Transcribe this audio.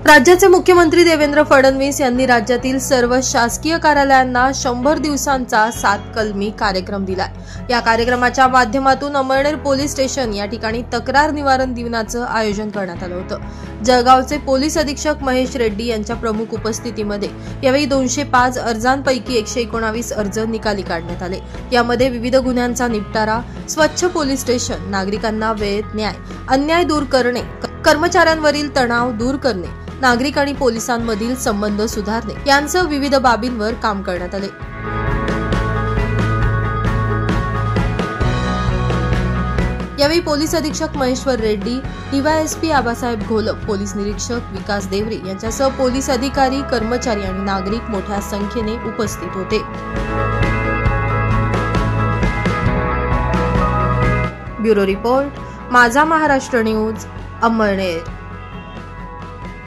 राज्याचे मुख्यमंत्री देवेंद्र फडणवीस यांनी राज्यातील सर्व शासकीय कार्यालयांना 100 दिवसांचा 7 कलमी कार्यक्रम दिलाय। या कार्यक्रमाच्या माध्यमातून अमळनेर पोलीस स्टेशन या ठिकाणी तक्रार निवारण दिनाचं आयोजन करण्यात आलं होतं। जळगावचे पोलीस अधीक्षक महेश रेड्डी यांच्या प्रमुख उपस्थितीमध्ये यावेळी 205 अर्जांपैकी 119 अर्ज निकाली काढण्यात आले। यामध्ये विविध गुन्ह्यांचा निपटारा, स्वच्छ पोलीस स्टेशन, नागरिकांना वेळेत न्याय, अन्याय दूर करणे, कर्मचाऱ्यांवरील तणाव दूर करणे, नागरिक आणि पोलिसांमधील संबंध सुधारणे यांसह विविध बाबींवर काम करण्यात आले। यावेळी पोलीस अधीक्षक महेश्वर रेड्डी, डीवायएसपी आबासाहेब घोलप, पोलीस निरीक्षक विकास देवरे यांच्यासह पोलीस अधिकारी, कर्मचारी आणि नागरिक मोठ्या संख्येने उपस्थित होते। ब्युरो रिपोर्ट, माझा महाराष्ट्र न्यूज, अमळनेर।